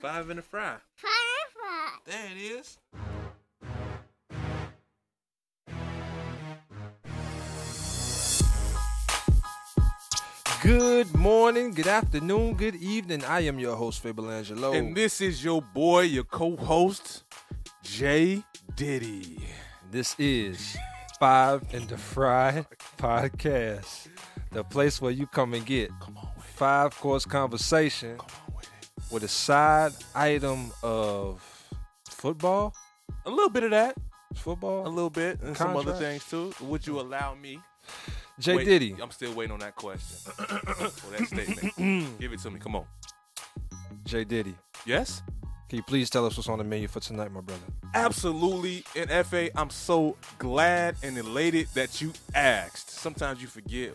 Five in the fry. Fire. There it is. Good morning, good afternoon, good evening. I am your host, FableAngelo. And this is your boy, your co-host, J. Diddy. This is Five in the Fry Podcast, the place where you come and get five-course conversation with a side item of football. A little bit of that. Football? A little bit. And some other things, too. Would you allow me? J. Diddy. I'm still waiting on that question. For that statement. Give it to me. Come on. J. Diddy. Yes? Can you please tell us what's on the menu for tonight, my brother? Absolutely. And F.A., I'm so glad and elated that you asked. Sometimes you forget.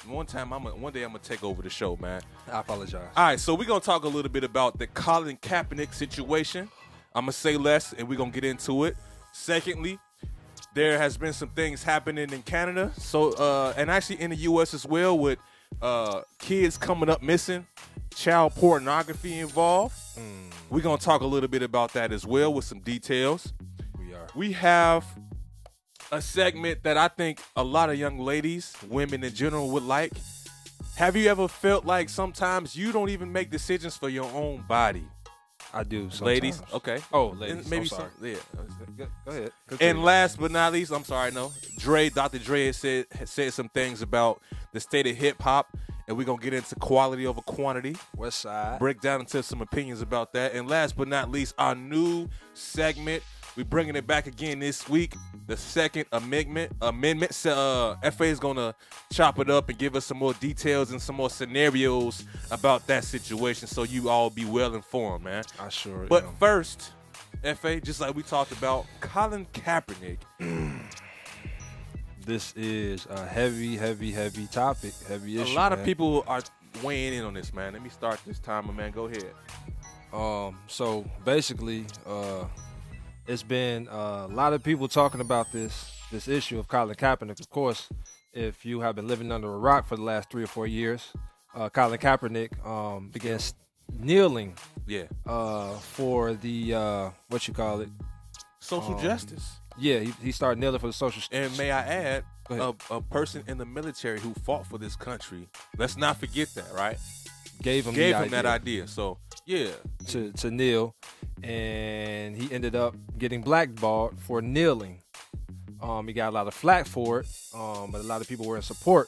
One day I'm going to take over the show, man. I apologize. All right, so we're going to talk a little bit about the Colin Kaepernick situation. I'm going to say less, and we're going to get into it. Secondly, there has been some things happening in Canada, and actually in the U.S. as well, with kids coming up missing, child pornography involved. We're going to talk a little bit about that as well with some details. We have a segment that I think a lot of young ladies, women in general, would like. Have you ever felt like sometimes you don't even make decisions for your own body? I do sometimes. Ladies, okay. Oh, ladies. Maybe I'm sorry. Yeah. Go ahead. And last but not least, I'm sorry, no. Dr. Dre has said some things about the state of hip hop, and we're gonna get into quality over quantity. West Side. Break down into some opinions about that. And last but not least, our new segment. We're bringing it back again this week. The second amendment. FA is gonna chop it up and give us some more details and some more scenarios about that situation, so you all be well informed, man. I sure But am. first, FA, just like we talked about, Colin Kaepernick. This is a heavy topic, heavy issue. A lot of man. people are weighing in on this, man. Let me start this timer, man. Go ahead. So basically, it's been a lot of people talking about this issue of Colin Kaepernick. Of course, if you have been living under a rock for the last 3 or 4 years, Colin Kaepernick began kneeling for the Social justice. Yeah, he started kneeling for the social. And may I add, a person in the military who fought for this country. Let's not forget that, right? Gave him that idea. So yeah, to kneel, and he ended up getting blackballed for kneeling. He got a lot of flack for it, but a lot of people were in support.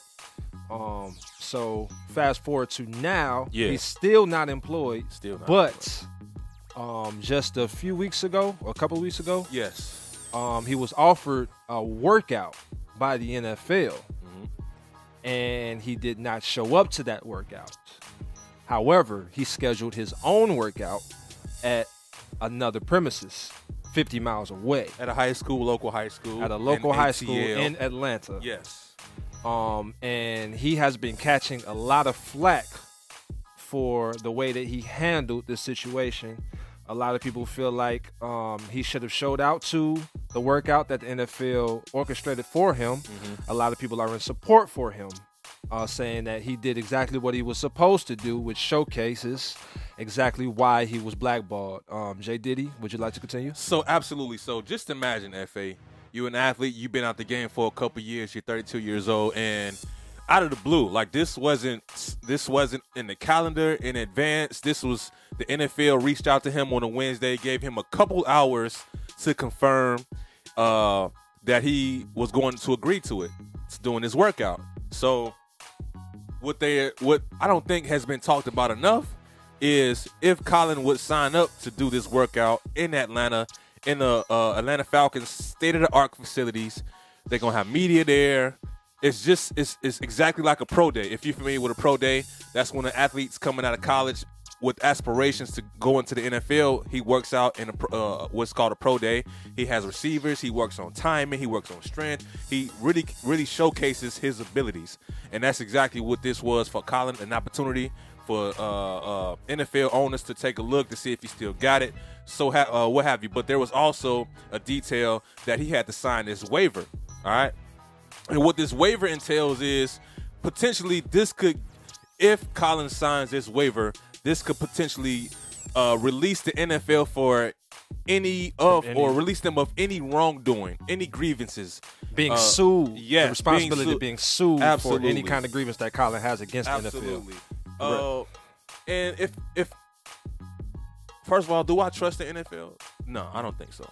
So fast forward to now, he's still not employed. But just a few weeks ago, or a couple of weeks ago, he was offered a workout by the NFL, and he did not show up to that workout. However, he scheduled his own workout at another premises 50 miles away. At a local high school. At a local high school in Atlanta. Yes. And he has been catching a lot of flack for the way that he handled this situation. A lot of people feel like he should have showed out to the workout that the NFL orchestrated for him. A lot of people are in support for him, saying that he did exactly what he was supposed to do, which showcases exactly why he was blackballed. J. Diddy, would you like to continue? So absolutely. So just imagine, FA, you're an athlete, you've been out the game for a couple years, you're 32 years old, and out of the blue, like this wasn't in the calendar in advance. This was the NFL reached out to him on a Wednesday, gave him a couple hours to confirm that he was going to agree to it, to doing his workout. So what I don't think has been talked about enough is if Colin would sign up to do this workout in Atlanta, in the Atlanta Falcons state-of-the-art facilities. They're gonna have media there. It's exactly like a pro day. If you're familiar with a pro day, that's when the athlete's coming out of college with aspirations to go into the NFL. He works out in what's called a pro day. He has receivers. He works on timing. He works on strength. He really showcases his abilities, and that's exactly what this was for Colin. An opportunity for NFL owners to take a look to see if he still got it. So what have you? But there was also a detail that he had to sign this waiver. All right. And what this waiver entails is potentially this could, if Colin signs this waiver, this could potentially release the NFL for or release them of any wrongdoing, any grievances. Being sued. Yes, the responsibility of being sued for any kind of grievance that Colin has against the NFL. And if first of all, do I trust the NFL? No, I don't think so.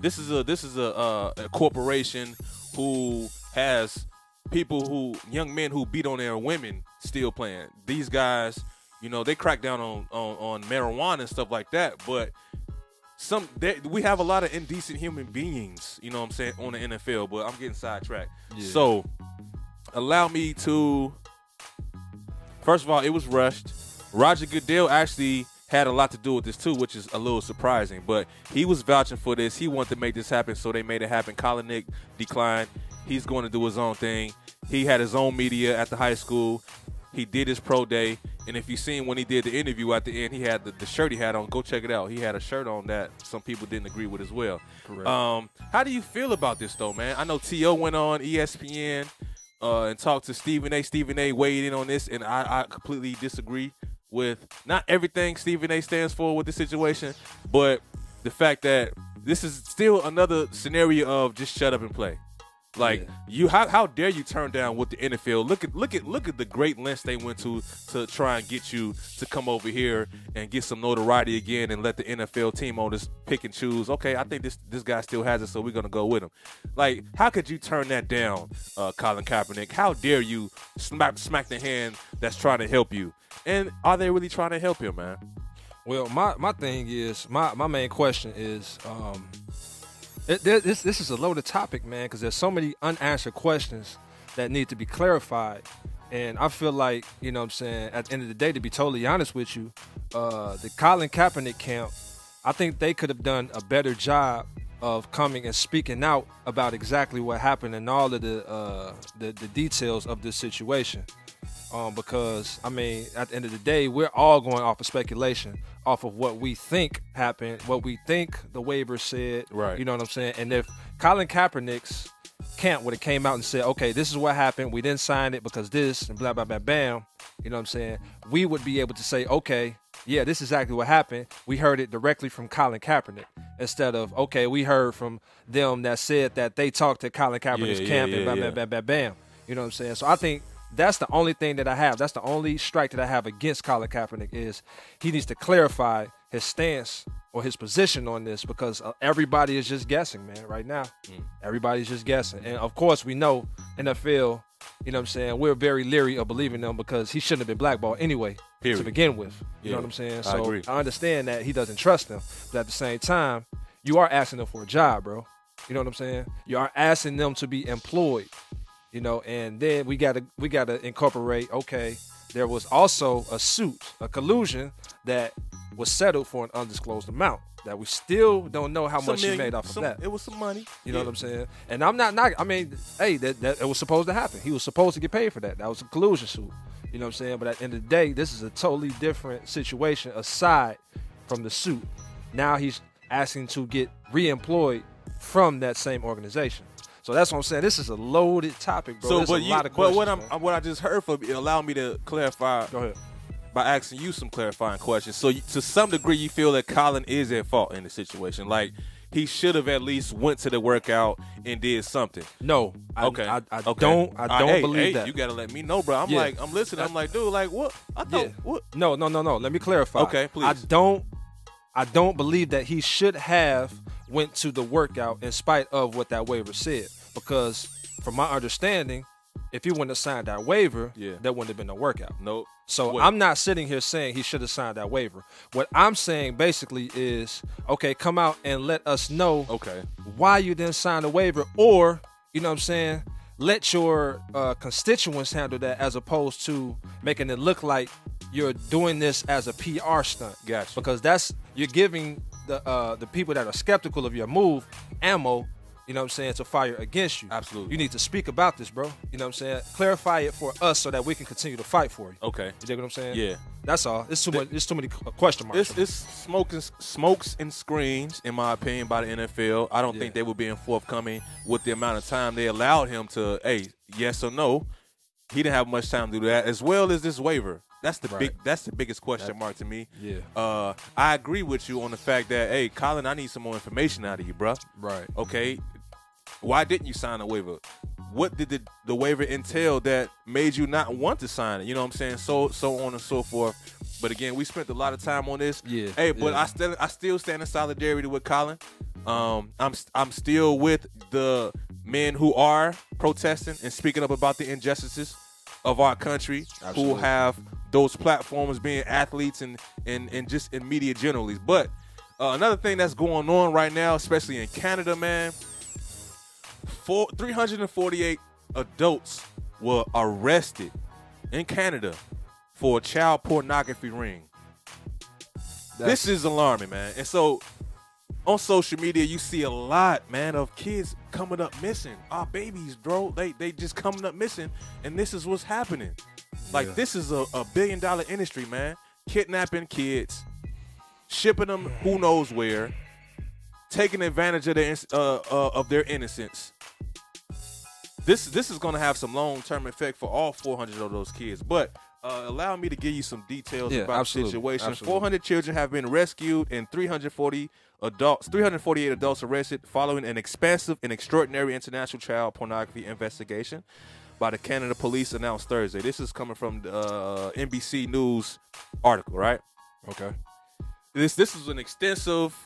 This is a corporation who has young men who beat on their women still playing. These guys, they crack down on marijuana and stuff like that, but we have a lot of indecent human beings, on the NFL, but I'm getting sidetracked. Yeah. So allow me to, first of all, it was rushed. Roger Goodell actually had a lot to do with this too, which is a little surprising, but he was vouching for this. He wanted to make this happen, so they made it happen. Colin Kaepernick declined. He's going to do his own thing. He had his own media at the high school. He did his pro day, and if you've seen when he did the interview at the end, he had the shirt he had on. Go check it out. He had a shirt on that some people didn't agree with as well. Correct. How do you feel about this, though, man? I know T.O. went on ESPN and talked to Stephen A. Stephen A. weighed in on this, and I completely disagree with not everything Stephen A. stands for with the situation, but the fact that this is still another scenario of just shut up and play. Like how dare you turn down with the NFL? Look at the great lengths they went to try and get you to come over here and get some notoriety again and let the NFL team owners pick and choose. Okay, I think this guy still has it, so we're gonna go with him. Like, how could you turn that down, Colin Kaepernick? How dare you smack the hand that's trying to help you? And are they really trying to help him, man? Well, my thing is my main question is. This is a loaded topic, man, because there's so many unanswered questions that need to be clarified. And I feel like, at the end of the day, to be totally honest with you, the Colin Kaepernick camp, I think they could have done a better job of coming and speaking out about exactly what happened and all of the details of this situation. Because, at the end of the day, we're all going off of speculation, off of what we think happened, what we think the waiver said. Right. You know what I'm saying? And if Colin Kaepernick's camp would have came out and said, okay, this is what happened, we didn't sign it because this, and blah, blah, blah, bam, you know what I'm saying? We would be able to say, okay, yeah, this is exactly what happened. We heard it directly from Colin Kaepernick instead of, okay, we heard from them that said that they talked to Colin Kaepernick's camp and blah, blah, blah, blah, bam. You know what I'm saying? So I think that's the only thing that I have. That's the only strike that I have against Colin Kaepernick is he needs to clarify his stance or his position on this because everybody is just guessing, man, right now. Everybody's just guessing. And, of course, we know NFL, you know what I'm saying, we're very leery of believing them because he shouldn't have been blackballed anyway to begin with. You know what I'm saying? So I understand that he doesn't trust them. But at the same time, you are asking them for a job, bro. You know what I'm saying? You are asking them to be employed. And then we gotta incorporate, okay, there was also a suit, a collusion that was settled for an undisclosed amount that we still don't know how much he made off of that. It was some money. You know what I'm saying? And I'm not hey, that it was supposed to happen. He was supposed to get paid for that. That was a collusion suit. You know what I'm saying? But at the end of the day, this is a totally different situation aside from the suit. Now he's asking to get reemployed from that same organization. So that's what I'm saying. This is a loaded topic, bro. There's a lot of questions. But what I just heard from you, allow me to clarify. Go ahead. By asking you some clarifying questions. So to some degree, you feel that Colin is at fault in the situation. Like he should have at least went to the workout and did something. No. Okay. I don't believe that. You gotta let me know, bro. I'm listening. I'm like, dude, like what? I thought what? No. Let me clarify. Okay, please. I don't believe that he should have went to the workout in spite of what that waiver said. Because from my understanding, if he wouldn't have signed that waiver, there wouldn't have been no workout. Nope. So I'm not sitting here saying he should have signed that waiver. What I'm saying basically is, okay, come out and let us know why you didn't sign the waiver, or, you know what I'm saying, let your constituents handle that as opposed to making it look like you're doing this as a PR stunt. Gotcha. Because you're giving the people that are skeptical of your move ammo, you know what I'm saying, to fire against you. Absolutely. You need to speak about this, bro. You know what I'm saying? Clarify it for us so that we can continue to fight for you. Okay. You dig what I'm saying? Yeah. That's all. It's too many question marks. It's smokes and screens, in my opinion, by the NFL. I don't think they were being forthcoming with the amount of time they allowed him to, yes or no. He didn't have much time to do that, as well as this waiver. That's the biggest question mark to me. Yeah. I agree with you on the fact that, hey, Colin, I need some more information out of you, bro. Right. Okay. Why didn't you sign a waiver? What did the waiver entail that made you not want to sign it? You know what I'm saying? So on and so forth. But again, we spent a lot of time on this. Yeah. Hey, but I still stand in solidarity with Colin. I'm still with the men who are protesting and speaking up about the injustices of our country, Absolutely. who have those platforms, being athletes and just in media generally. But another thing that's going on right now, especially in Canada, man, 348 adults were arrested in Canada for a child pornography ring. This is alarming, man. And so on social media, you see a lot, man, of kids coming up missing. Our babies, bro, they just coming up missing, and this is what's happening. Like, this is a $1 billion industry, man. Kidnapping kids, shipping them who knows where, taking advantage of their innocence. This is going to have some long-term effect for all 400 of those kids. But allow me to give you some details about the situation. Absolutely. 400 children have been rescued and 348 adults arrested following an expansive and extraordinary international child pornography investigation by the Canada Police announced Thursday. This is coming from the NBC News article, right? Okay. This is an extensive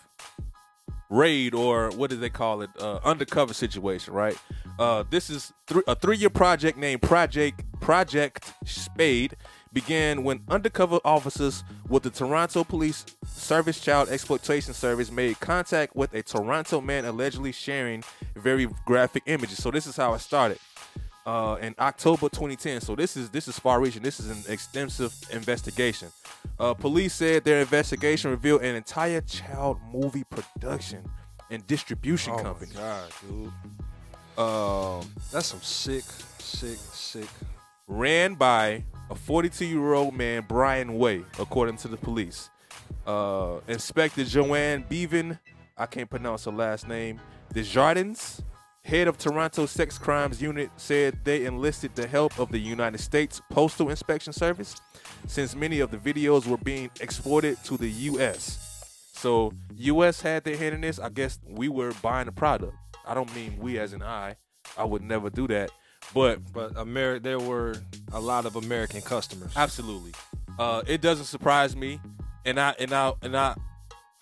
raid, or what do they call it? Undercover situation, right? This is a 3-year project named Project Spade began when undercover officers with the Toronto Police Service Child Exploitation Service made contact with a Toronto man allegedly sharing very graphic images. So this is how it started. In October 2010. So this is far-reaching. This is an extensive investigation. Police said their investigation revealed an entire child movie production and distribution company. Oh my God, dude. That's some sick. Ran by a 42-year-old man, Brian Way, according to the police. Inspector Joanne Bevan, I can't pronounce her last name, Desjardins, head of Toronto Sex Crimes Unit, said they enlisted the help of the United States Postal Inspection Service since many of the videos were being exported to the U.S. So U.S. had their hand in this. I guess we were buying the product. I don't mean we as in I would never do that. But there were a lot of American customers. Absolutely. It doesn't surprise me. And I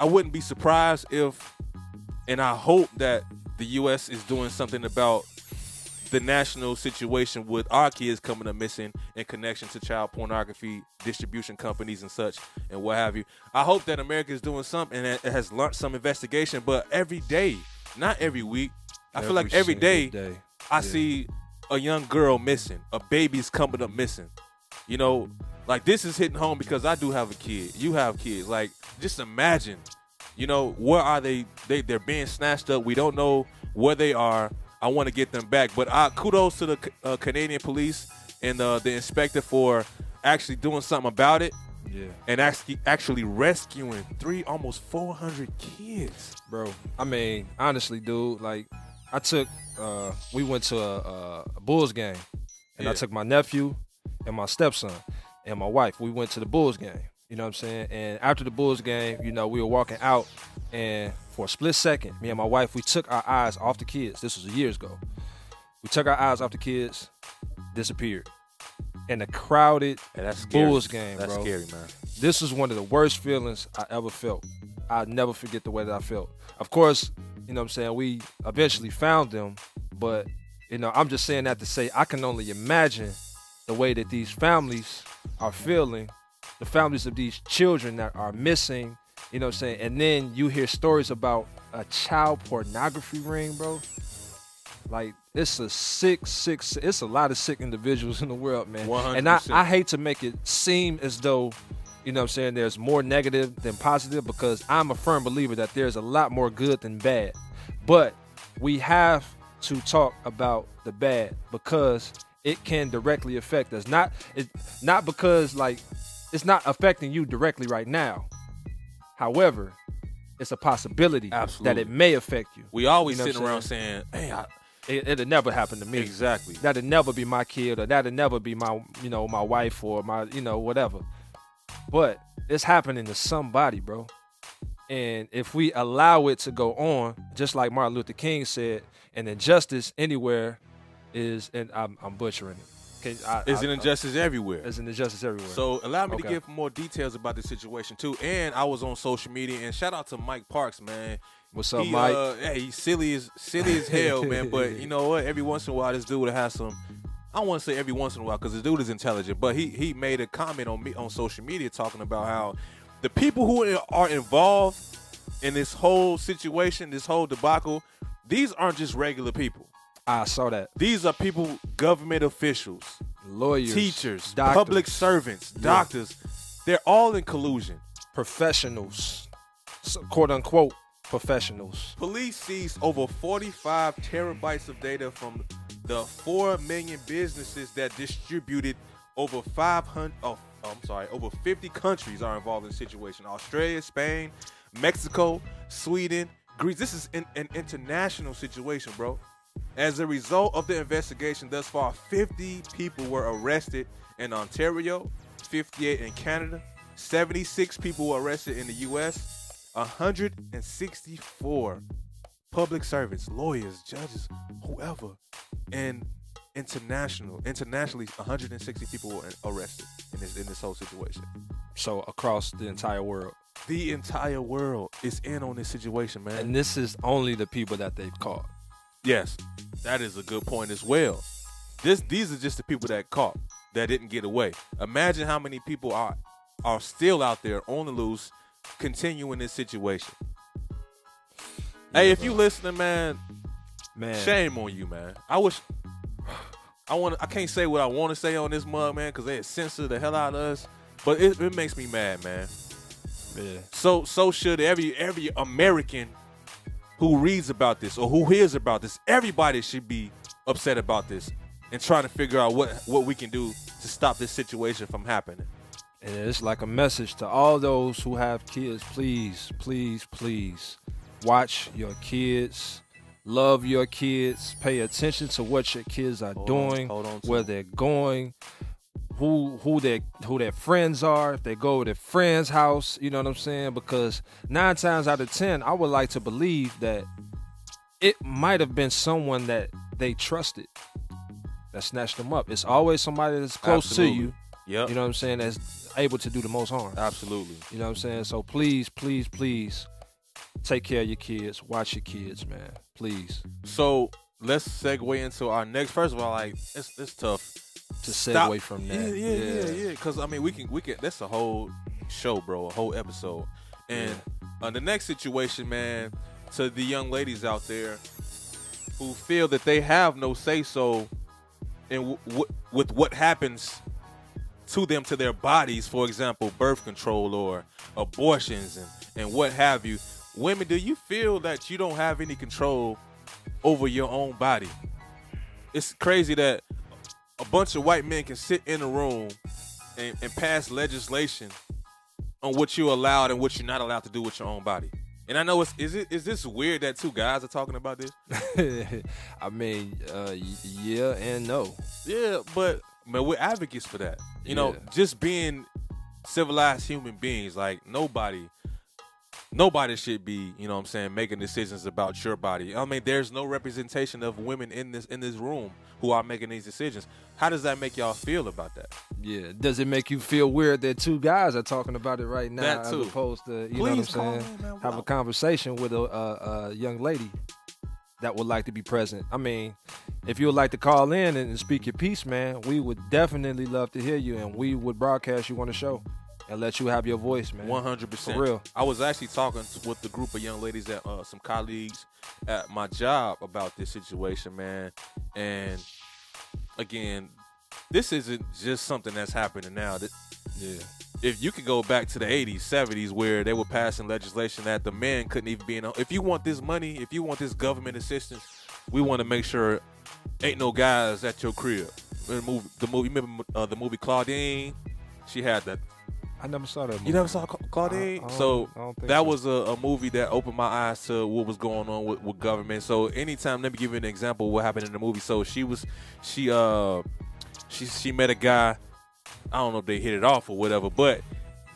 wouldn't be surprised if, and I hope that the U.S. is doing something about the national situation with our kids coming up missing in connection to child pornography distribution companies and such and what have you. I hope that America is doing something and it has launched some investigation, but every day, not every week, I feel like every day I see a young girl missing, a baby's coming up missing. You know, like, this is hitting home because I do have a kid. You have kids. Like, just imagine, you know, where are they? They're being snatched up. We don't know where they are. I want to get them back. But kudos to the Canadian police and the inspector for actually doing something about it. Yeah. And actually rescuing almost 400 kids. Bro, I mean, honestly, dude, like, we went to a Bulls game, and I took my nephew and my stepson and my wife. We went to the Bulls game, you know what I'm saying? And after the Bulls game, you know, we were walking out, and for a split second, me and my wife, we took our eyes off the kids. This was years ago. We took our eyes off the kids, disappeared. In a crowded Bulls game, That's bro. scary, man. This was one of the worst feelings I ever felt. I'll never forget the way that I felt. Of course, you know what I'm saying, we eventually found them, but, you know, I'm just saying that to say I can only imagine the way that these families are feeling, the families of these children that are missing, you know what I'm saying? And then you hear stories about a child pornography ring, bro. Like, it's a it's a lot of sick individuals in the world, man. 100%. And I hate to make it seem as though, you know what I'm saying, there's more negative than positive, because I'm a firm believer that there's a lot more good than bad. But we have to talk about the bad because it can directly affect us. Not because, like, it's not affecting you directly right now. However, it's a possibility that it may affect you. We always You know sitting around saying, hey, It'll never happen to me. Exactly. That'll never be my kid, or that'll never be my, my wife, or my, whatever. But it's happening to somebody, bro. And if we allow it to go on, just like Martin Luther King said, an injustice anywhere is, and I'm butchering it. Is an injustice everywhere. It's an injustice everywhere. So allow me to give more details about this situation too. And I was on social media, and shout out to Mike Parks, man. What's up, Mike? Hey, he's silly as hell, man. But you know what? Every once in a while, this dude has some. I don't want to say every once in a while because this dude is intelligent. But he made a comment on me on social media talking about how the people who are involved in this whole situation, this whole debacle, these aren't just regular people. I saw that. These are people, government officials, lawyers, teachers, doctors, public servants, doctors. They're all in collusion. Professionals, quote unquote professionals. Police seized over 45 terabytes of data from the 4 million businesses that distributed over 50 countries are involved in the situation. Australia, Spain, Mexico, Sweden, Greece. This is an international situation, bro. As a result of the investigation thus far, 50 people were arrested in Ontario, 58 in Canada, 76 people were arrested in the U.S., 164 public servants, lawyers, judges, whoever, and internationally, 160 people were arrested in this whole situation. So across the entire world. The entire world is in on this situation, man. And this is only the people that they've caught. Yes, that is a good point as well. These are just the people that caught, that didn't get away. Imagine how many people are still out there on the loose, continuing this situation. Yeah, hey, if you listening, man, shame on you, man. I can't say what I want to say on this mug, man, because they censor the hell out of us. But it makes me mad, man. Yeah. So should every American who reads about this or who hears about this. Everybody should be upset about this and trying to figure out what we can do to stop this situation from happening. And it's like a message to all those who have kids. Please, please, please watch your kids. Love your kids. Pay attention to what your kids are doing, where they're going, who their friends are, if they go to their friend's house, you know what I'm saying? Because 9 times out of 10, I would like to believe that it might have been someone that they trusted that snatched them up. It's always somebody that's close to you. Yep. You know what I'm saying? That's able to do the most harm. Absolutely. You know what I'm saying? So please, please, please take care of your kids. Watch your kids, man. Please. So let's segue into our next. First of all, like it's tough to segue from that. Yeah. Because I mean, we can. That's a whole show, bro. A whole episode. And the next situation, man, to the young ladies out there who feel that they have no say so in with what happens to them, to their bodies. For example, birth control or abortions and what have you. Women, do you feel that you don't have any control over your own body? It's crazy that a bunch of white men can sit in a room and pass legislation on what you're allowed and what you're not allowed to do with your own body. And I know is this weird that 2 guys are talking about this? I mean, yeah and no. Yeah, but man, we're advocates for that. You know, just being civilized human beings, like nobody should be, you know what I'm saying, making decisions about your body. I mean, there's no representation of women in this room who are making these decisions. How does that make y'all feel about that? Yeah. Does it make you feel weird that 2 guys are talking about it right now that too. as opposed to, you know what I'm saying, have a conversation with a young lady that would like to be present? I mean, if you would like to call in and speak your piece, man, we would definitely love to hear you, and we would broadcast you on the show and let you have your voice, man. 100%. For real. I was actually talking with a group of young ladies, at some colleagues at my job about this situation, man. And again, this isn't just something that's happening now. If you could go back to the 80s, 70s, where they were passing legislation that the men couldn't even be in. If you want this money, if you want this government assistance, we want to make sure ain't no guys at your crib. The movie, remember the movie Claudine? She had that. I never saw that movie. You never saw Claudine? So that was a movie that opened my eyes to what was going on with government. So anytime, let me give you an example of what happened in the movie. So she met a guy. I don't know if they hit it off or whatever, but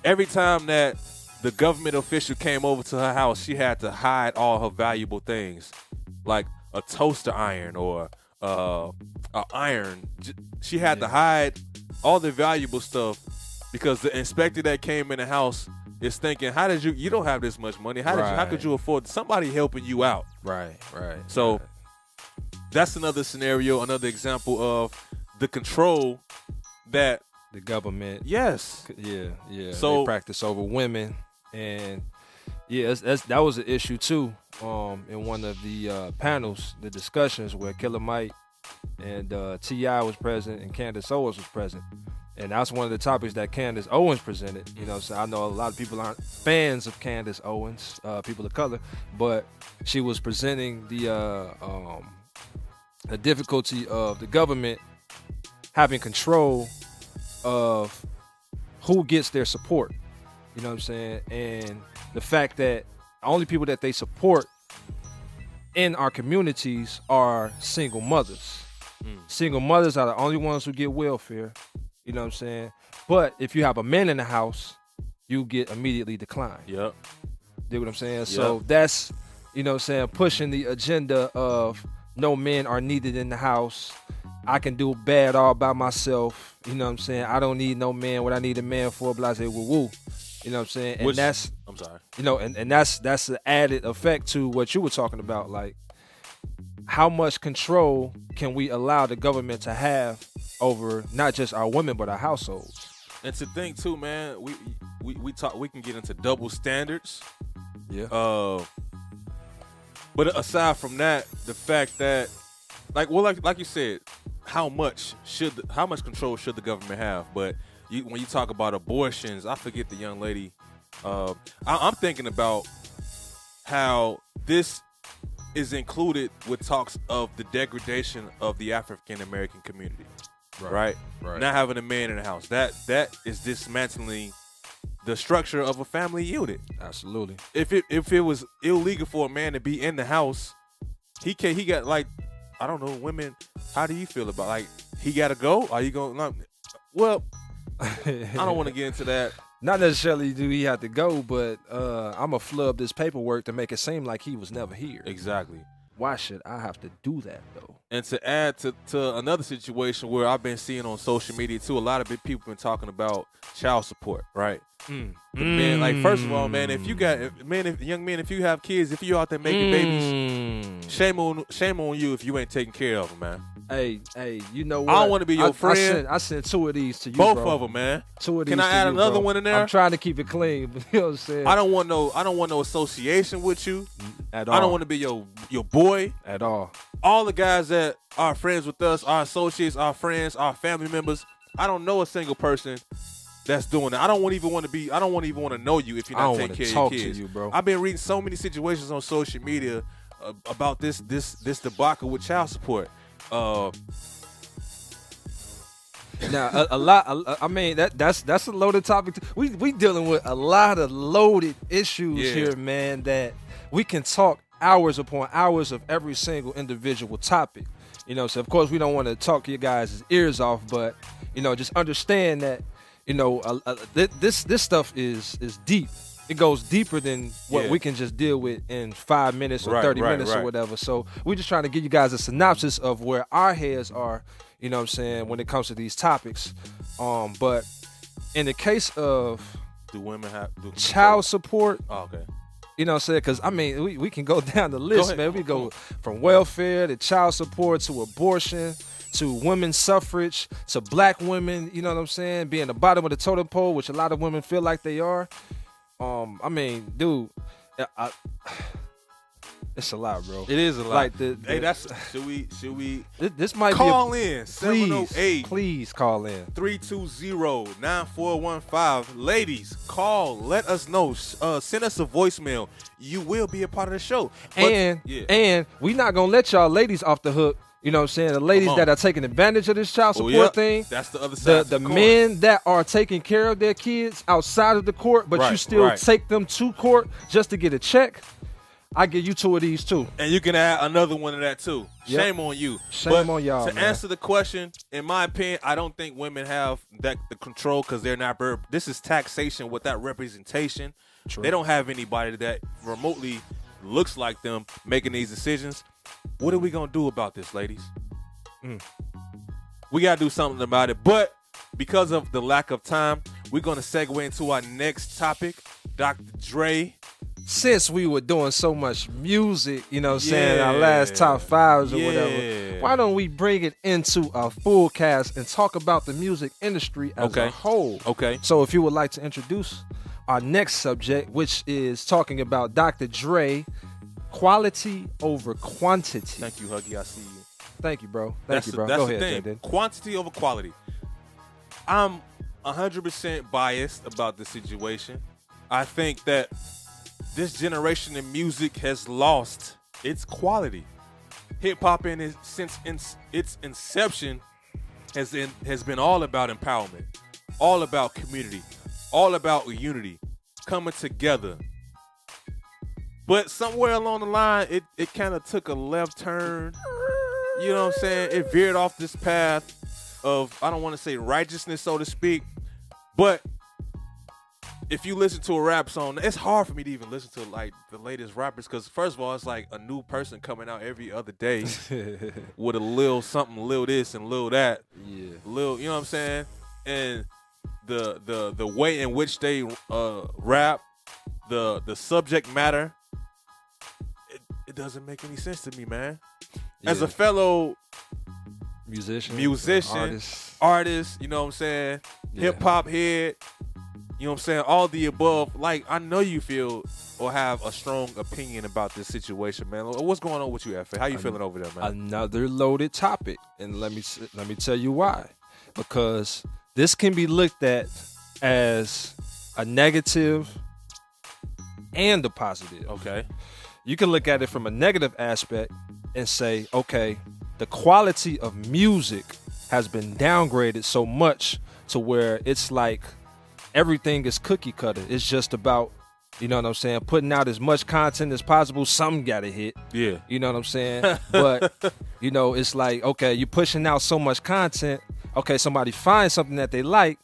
every time that the government official came over to her house, she had to hide all her valuable things, like a toaster iron or an iron. She had to hide all the valuable stuff because the inspector that came in the house is thinking, how did you don't have this much money? How could you afford somebody helping you out? Right. So that's another scenario, another example of the control that the government. Yes. Yeah. So they practice over women, and that was an issue too. In one of the panels, the discussions where Killer Mike and T.I. was present and Candice Owens was present, and that's one of the topics that Candice Owens presented. You know, so I know a lot of people aren't fans of Candice Owens, people of color, but she was presenting the difficulty of the government having control of who gets their support, you know what I'm saying, and the fact that the only people that they support in our communities are single mothers. Single mothers are the only ones who get welfare, you know what I'm saying, but if you have a man in the house, you get immediately declined. Yep. Dig what I'm saying? Yep. So that's, you know what I'm saying, pushing the agenda of no men are needed in the house. I can do bad all by myself. You know what I'm saying? I don't need no man. What I need a man for, blah, blah, woo, woo. You know what I'm saying? And that's, I'm sorry. You know, and that's the added effect to what you were talking about. Like, how much control can we allow the government to have over not just our women, but our households? And to think too, man, we can get into double standards. Yeah. But aside from that, the fact that, like you said, how much control should the government have? But when you talk about abortions, I forget the young lady. I'm thinking about how this is included with talks of the degradation of the African American community, right? Not having a man in the house, that is dismantling the structure of a family unit. Absolutely. If it was illegal for a man to be in the house, he got, like, I don't know, women. How do you feel about, like, he got to go? Are you going? Like, well, I don't want to get into that. Not necessarily do he have to go, but I'm going to flub this paperwork to make it seem like he was never here. Exactly. Why should I have to do that, though? And to add to another situation where I've been seeing on social media, too, a lot of big people been talking about child support, right? Man, like, first of all, man, if you have kids, if you out there making babies, shame on you if you ain't taking care of them, man. Hey, you know what? I don't want to be your friend. I sent two of these to you, both bro. of them, man. Two of these. Can I add another one in there? I'm trying to keep it clean. But you know what I'm saying? I don't want no association with you at all. I don't want to be your boy at all. All the guys that are friends with us, our associates, our friends, our family members, I don't know a single person that's doing it. I don't even want to know you if you're not taking care of your kids. To you, bro. I've been reading so many situations on social media about this debacle with child support. Now a lot. I mean that's a loaded topic. We dealing with a lot of loaded issues here, man. That we can talk hours upon hours of every single individual topic. You know, so of course we don't want to talk your guys' ears off, but you know, just understand that you know this stuff is deep. It goes deeper than what we can just deal with in 5 minutes or 30 minutes or whatever. So we're just trying to give you guys a synopsis of where our heads are, you know what I'm saying, when it comes to these topics. But in the case of child support, you know what I'm saying, because, I mean, we can go down the list, man. We go from welfare to child support to abortion to women's suffrage to black women, you know what I'm saying, being the bottom of the totem pole, which a lot of women feel like they are. I mean, dude, it's a lot, bro. It is a lot. Like should we? This might call in 708. Please call in 320-9415. Ladies, call. Let us know. Send us a voicemail. You will be a part of the show. And we're not gonna let y'all ladies off the hook You know what I'm saying? The ladies that are taking advantage of this child support thing. That's the other side. The men that are taking care of their kids outside of the court, but you still take them to court just to get a check. I give you 2 of these too. And you can add another one of that too. Yep. Shame on you. Shame on y'all. To answer the question, in my opinion, I don't think women have the control because they're not. This is taxation without representation. True. They don't have anybody that remotely looks like them making these decisions. What are we gonna do about this, ladies? We gotta do something about it. But because of the lack of time, we're gonna segue into our next topic, Dr. Dre. Since we were doing so much music, you know what I'm saying, our last top 5s or whatever, why don't we bring it into a full cast and talk about the music industry as a whole? Okay. So if you would like to introduce our next subject, which is talking about Dr. Dre, quality over quantity. Thank you, Huggy. I see you. Thank you, bro. Thank you, bro. That's Go the ahead, thing. Jaden. Quantity over quality. I'm 100% biased about the situation. I think that this generation of music has lost its quality. Hip-hop since its inception has been all about empowerment, all about community, all about unity, coming together. But somewhere along the line, it kind of took a left turn. You know what I'm saying? It veered off this path of, I don't want to say righteousness, so to speak, but if you listen to a rap song, it's hard for me to even listen to like the latest rappers because first of all, it's like a new person coming out every other day with a lil something, lil this and lil that. Yeah. Lil, you know what I'm saying? And the way in which they rap, the subject matter, it doesn't make any sense to me, man. Yeah. As a fellow musician, artist, you know what I'm saying? Yeah. Hip hop head. You know what I'm saying? All the above. Like, I know you feel or have a strong opinion about this situation, man. What's going on with you, F.A.? How you feeling over there, man? Another loaded topic. And let me tell you why. Because this can be looked at as a negative and a positive. Okay. You can look at it from a negative aspect and say, okay, the quality of music has been downgraded so much to where it's like everything is cookie cutter. It's just about, you know what I'm saying, putting out as much content as possible. Something got to hit. Yeah. You know what I'm saying? But, you know, it's like, okay, you're pushing out so much content. Okay, somebody finds something that they like,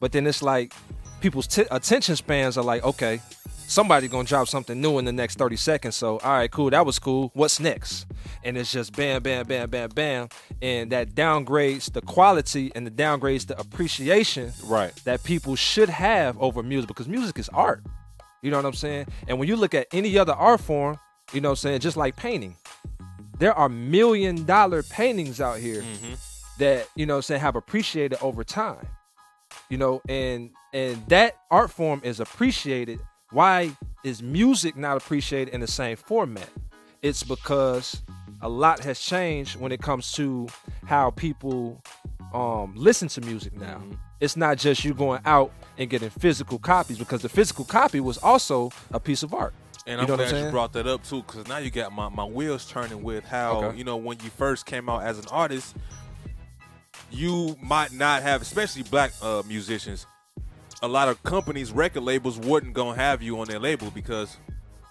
but then it's like people's attention spans are like, okay, somebody going to drop something new in the next 30 seconds. So, all right, cool. That was cool. What's next? And it's just bam, bam, bam, bam, bam. And that downgrades the quality and the downgrades the appreciation that people should have over music, because music is art. You know what I'm saying? And when you look at any other art form, you know what I'm saying, just like painting, there are $1 million paintings out here that, you know what I'm saying, have appreciated over time. You know, and that art form is appreciated. Why is music not appreciated in the same format? It's because a lot has changed when it comes to how people listen to music now. It's not just you going out and getting physical copies, because the physical copy was also a piece of art. And I'm glad you brought that up too, because now you got my wheels turning with how, you know, when you first came out as an artist, you might not have, especially black musicians, a lot of companies, record labels wouldn't gonna have you on their label because,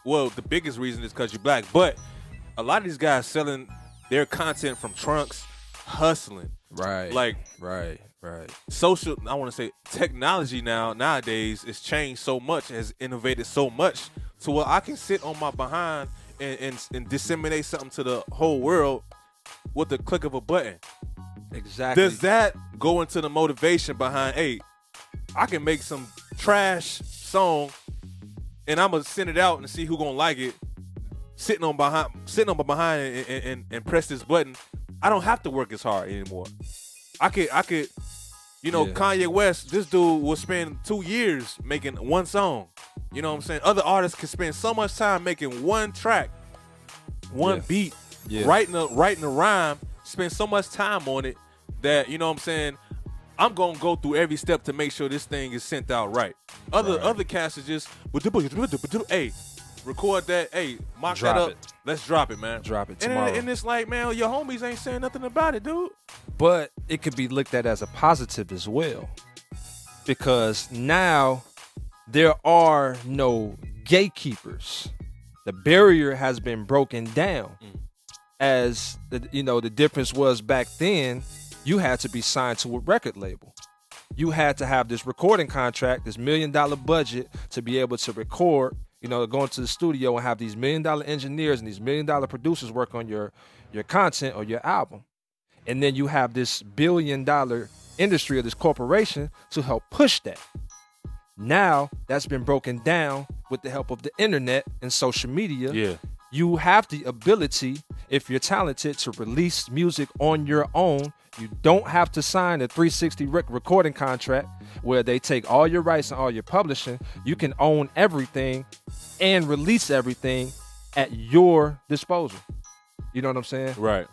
well, the biggest reason is because you're black. But a lot of these guys selling their content from trunks, hustling. Right. Social, I want to say technology nowadays has changed so much, has innovated so much to where I can sit on my behind and disseminate something to the whole world with the click of a button. Exactly. Does that go into the motivation behind, hey, I can make some trash song and I'm gonna send it out and see who gonna like it, sitting on behind and press this button. I don't have to work as hard anymore. I could, you know, Kanye West, this dude will spend 2 years making one song. You know what I'm saying? Other artists can spend so much time making one track, one beat, writing a rhyme, spend so much time on it that, you know what I'm saying, I'm gonna go through every step to make sure this thing is sent out right. Other cats are just, hey, record that. Hey, mock Drop that up. it. Let's drop it, man. Drop it And, tomorrow. and it's like, man, your homies ain't saying nothing about it, dude. But it could be looked at as a positive as well, because now there are no gatekeepers. The barrier has been broken down. As the difference was back then, you had to be signed to a record label. You had to have this recording contract, this $1 million budget to be able to record, go into the studio and have these $1 million engineers and these $1 million producers work on your content or your album. And then you have this $1 billion industry or this corporation to help push that. Now that's been broken down with the help of the internet and social media. Yeah. You have the ability, if you're talented, to release music on your own. You don't have to sign a 360 recording contract where they take all your rights and all your publishing. You can own everything and release everything at your disposal. You know what I'm saying? Right.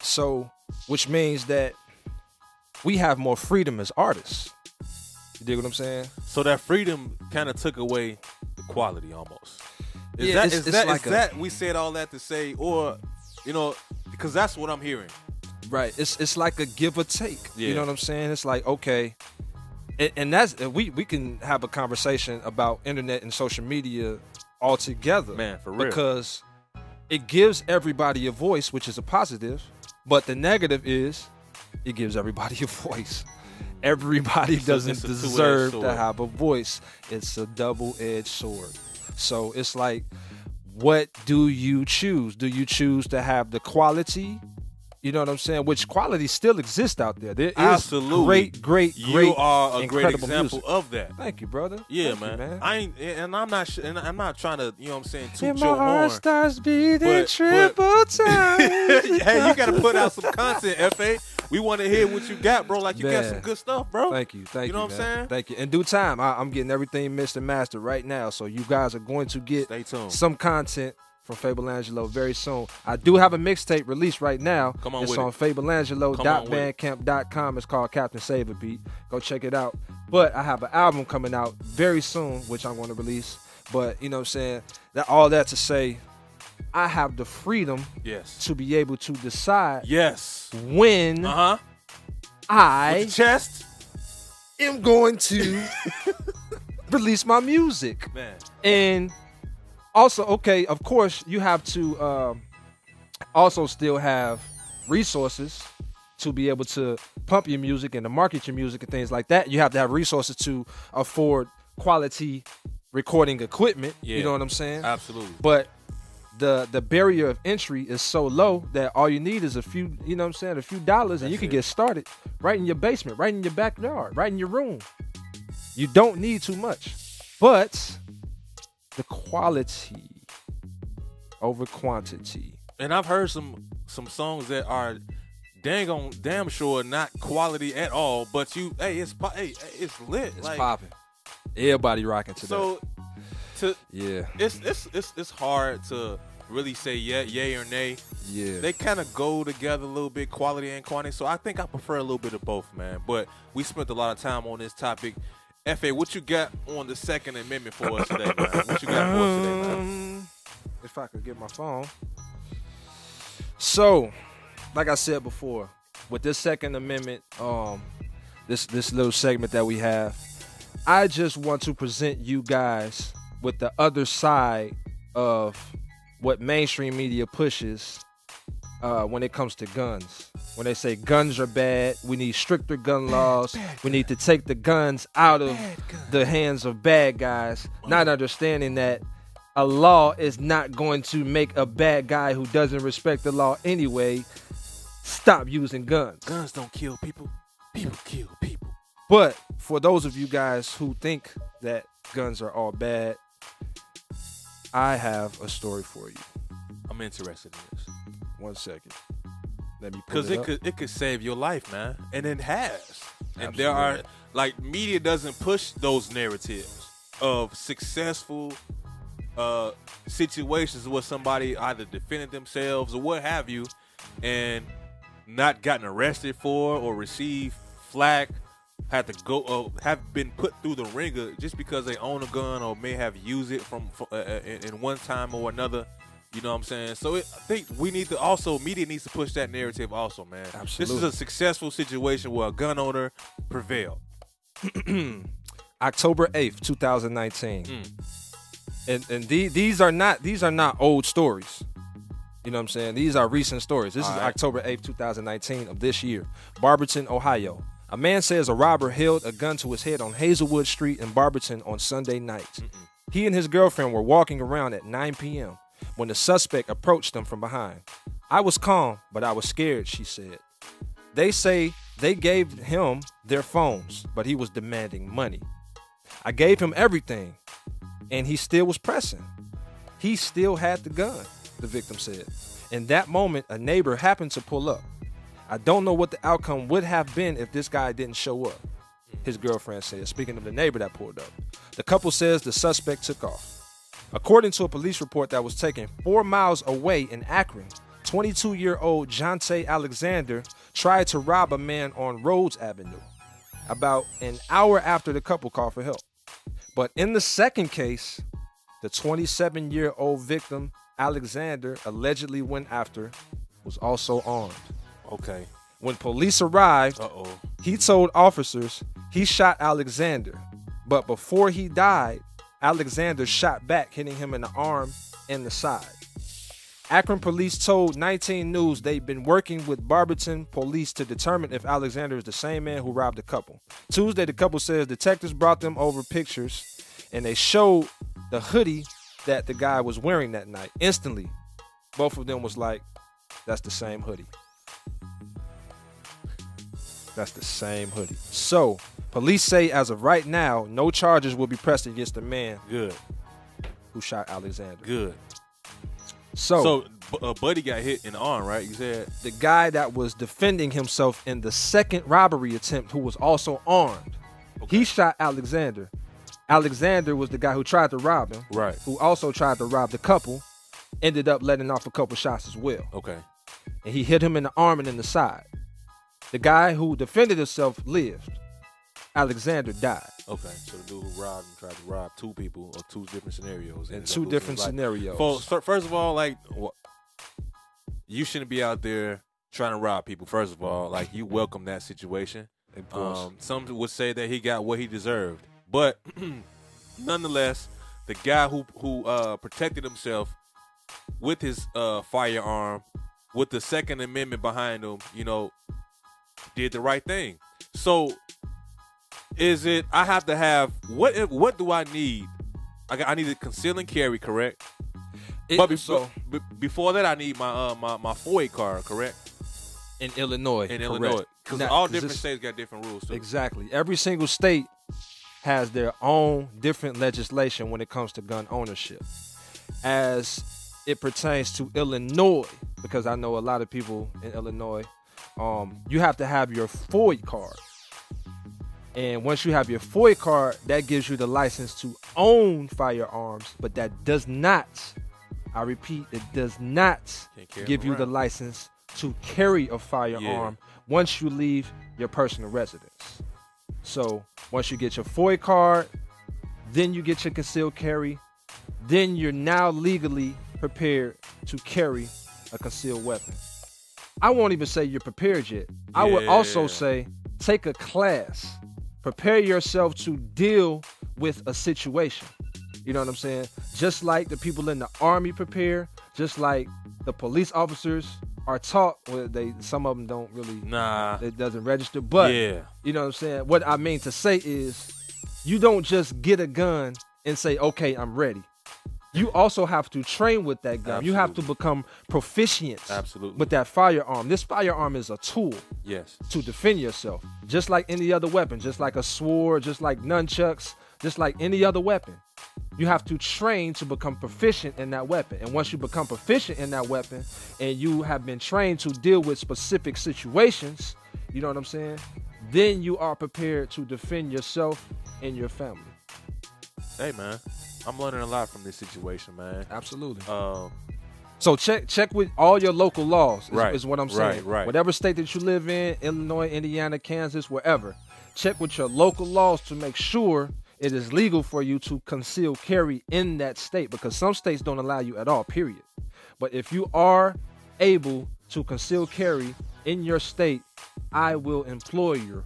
So, which means that we have more freedom as artists. You dig what I'm saying? So that freedom kind of took away the quality almost. Yeah, Is it's like that we said all that to say, or because that's what I'm hearing. Right. It's like a give or take. Yeah. You know what I'm saying? It's like, okay. And that's we can have a conversation about internet and social media altogether. Man, for real. Because it gives everybody a voice, which is a positive, but the negative is it gives everybody a voice. Everybody doesn't deserve to have a voice. It's a double-edged sword. So it's like, what do you choose? Do you choose to have the quality? You know what I'm saying? Which quality still exists out there. There is Absolutely. great, You are a great incredible example music. of that. Thank you, brother. Yeah, Thank man. you, I ain't, and I'm not, and I'm not trying to, toot and your my heart horn. starts beating But- triple time. Hey, you got to put out some content, FA. We want to hear what you got, bro. Like, you got Man. some good stuff, bro. Thank you. You know what I'm man. saying? Thank you. In due time, I'm getting everything mixed and mastered right now. So you guys are going to get Stay tuned. some content from FableAngelo very soon. I do have a mixtape released right now. Come on it's with on it. FableAngelo.bandcamp.com. It's called Captain Save a Beat. Go check it out. But I have an album coming out very soon, which I'm going to release. But you know what I'm saying? All that to say, I have the freedom Yes. to be able to decide Yes. when With I the chest. am going to release my music. Man. And also, okay, of course, you have to also still have resources to be able to pump your music and to market your music and things like that. You have to have resources to afford quality recording equipment. Yeah. You know what I'm saying? Absolutely. But the barrier of entry is so low that all you need is a few, you know what I'm saying, a few dollars, and you can get started right in your basement, right in your backyard, right in your room. You don't need too much. But the quality over quantity. And I've heard some songs that are damn sure not quality at all, but it's lit. It's like, popping. Everybody rocking to so to yeah. it's hard to really say yay or nay. Yeah. They kind of go together a little bit, quality and quantity. So I think I prefer a little bit of both, man. But we spent a lot of time on this topic. FA, what you got on the Second Amendment for us today, man? What you got for us today, man? If I could get my phone. So, like I said before, with this Second Amendment, this little segment that we have, I just want to present you guys with the other side of what mainstream media pushes when it comes to guns. When they say guns are bad, we need stricter gun laws. We need to take the guns out of the hands of bad guys, not understanding that a law is not going to make a bad guy who doesn't respect the law anyway stop using guns. Guns don't kill people. People kill people. But for those of you guys who think that guns are all bad, I have a story for you. I'm interested in this. 1 second. Let me pull Because it up. it could save your life, man. And it has. And Absolutely. there are, like, media doesn't push those narratives of successful situations where somebody either defended themselves or what have you and not gotten arrested for or received flack had to go have been put through the ringer just because they own a gun or may have used it from in one time or another. You know what I'm saying? So I think we need to also, media needs to push that narrative also, man. Absolutely. This is a successful situation where a gun owner prevailed. October 8th, 2019. And these are not old stories. You know what I'm saying? These are recent stories. This is October 8th, 2019 of this year. Barberton, Ohio. A man says a robber held a gun to his head on Hazelwood Street in Barberton on Sunday night. He and his girlfriend were walking around at 9 p.m. when the suspect approached them from behind. I was calm, but I was scared, she said. They say they gave him their phones, but he was demanding money. I gave him everything, and he still was pressing. He still had the gun, the victim said. In that moment, a neighbor happened to pull up. I don't know what the outcome would have been if this guy didn't show up, his girlfriend said, speaking of the neighbor that pulled up. The couple says the suspect took off. According to a police report that was taken 4 miles away in Akron, 22-year-old Jonte Alexander tried to rob a man on Rhodes Avenue about an hour after the couple called for help. But in the second case, the 27-year-old victim, Alexander, allegedly went after, was also armed. Okay. When police arrived, he told officers he shot Alexander, but before he died, Alexander shot back, hitting him in the arm and the side. Akron police told 19 News they've been working with Barberton police to determine if Alexander is the same man who robbed the couple. Tuesday, the couple says detectives brought them over pictures, and they showed the hoodie that the guy was wearing that night. Instantly, both of them was like, that's the same hoodie. That's the same hoodie. So, police say as of right now, no charges will be pressed against the man who shot Alexander. Good. So Buddy got hit in the arm, right? You said the guy that was defending himself in the second robbery attempt, who was also armed, he shot Alexander. Alexander was the guy who tried to rob him, right? Who also tried to rob the couple, ended up letting off a couple shots as well. Okay. And he hit him in the arm and in the side. The guy who defended himself lived. Alexander died. Okay, so the dude who robbed and tried to rob two people or two different scenarios. In two different scenarios. First of all, like, you shouldn't be out there trying to rob people. First of all, like, you welcome that situation. Some would say that he got what he deserved, but nonetheless, the guy who protected himself with his firearm, with the Second Amendment behind him, you know, did the right thing. So, I have to have what do I need? I need a conceal and carry, correct? But before that, I need my my FOIA card, correct? In Illinois, Illinois, because all different states got different rules too. Exactly. Every single state has their own different legislation when it comes to gun ownership. As it pertains to Illinois, because I know a lot of people in Illinois, you have to have your FOIA card. And once you have your FOIA card, that gives you the license to own firearms, but that does not, I repeat, it does not give you the license to carry a firearm once you leave your personal residence. So once you get your FOIA card, then you get your concealed carry, then you're now legally prepared to carry a concealed weapon. I won't even say you're prepared yet. I would also say take a class. Prepare yourself to deal with a situation. You know what I'm saying? Just like the people in the army prepare, just like the police officers are taught, well, some of them don't really, it doesn't register, but you know what I'm saying? What I mean to say is, you don't just get a gun and say, okay, I'm ready. You also have to train with that gun. Absolutely. You have to become proficient with that firearm. This firearm is a tool to defend yourself, just like any other weapon, just like a sword, just like nunchucks, just like any other weapon. You have to train to become proficient in that weapon. And once you become proficient in that weapon and you have been trained to deal with specific situations, you know what I'm saying? Then you are prepared to defend yourself and your family. Hey, man. I'm learning a lot from this situation, man. Absolutely. So check with all your local laws is what I'm saying. Right. Whatever state that you live in, Illinois, Indiana, Kansas, wherever, check with your local laws to make sure it is legal for you to conceal carry in that state, because some states don't allow you at all, period. But if you are able to conceal carry in your state, I will implore you,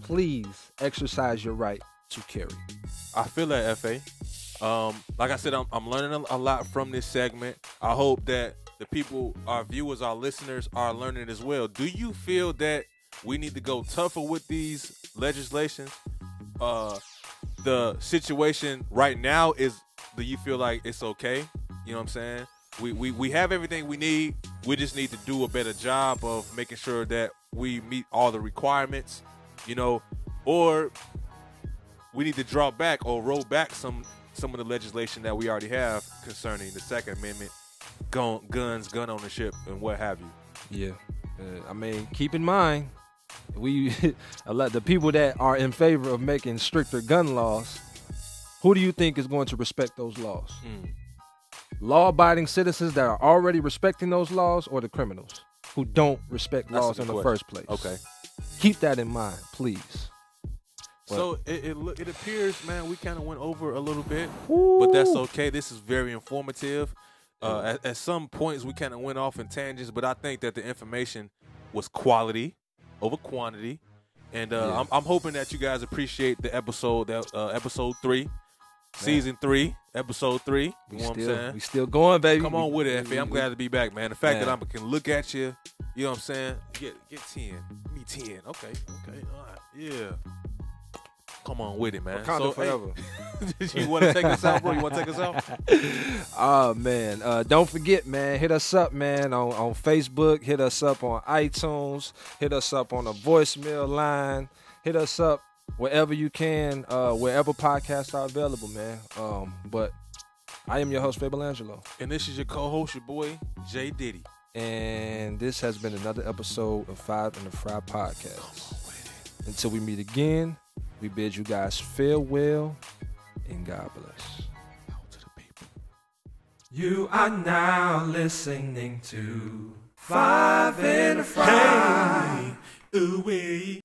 please exercise your right to carry. I feel that, FA. Like I said, I'm learning a lot from this segment. I hope that the people, our viewers, our listeners are learning as well. Do you feel that we need to go tougher with these legislations? The situation right now is, do you feel like it's okay? You know what I'm saying? We have everything we need. We just need to do a better job of making sure that we meet all the requirements, you know, or we need to draw back or roll back some of the legislation that we already have concerning the Second Amendment, guns, gun ownership, and what have you. Yeah. I mean, keep in mind, the people that are in favor of making stricter gun laws, who do you think is going to respect those laws? Law-abiding citizens that are already respecting those laws, or the criminals who don't respect laws in the first place? Okay. Keep that in mind, please. So it appears, man, we kind of went over a little bit, but that's okay. This is very informative. At some points, we kind of went off in tangents, but I think that the information was quality over quantity, and I'm hoping that you guys appreciate the episode, episode 3, season 3, episode 3. You know what I'm saying? We still going, baby. Come on with it, FA. I'm glad to be back, man. The fact that I can look at you, you know what I'm saying? Get 10. Give me 10. Okay. All right. Yeah. Come on with it, man. So, forever. You want to take us out, bro? You want to take us out? Oh, man. Don't forget, man. Hit us up, man, on Facebook. Hit us up on iTunes. Hit us up on the voicemail line. Hit us up wherever you can, wherever podcasts are available, man. But I am your host, FableAngelo. And this is your co-host, your boy, J. Diddy. And this has been another episode of Five in the Fry Podcast. Until we meet again, we bid you guys farewell and God bless. Out to the people. You are now listening to Five in the Fry. Hey, ooh, wee.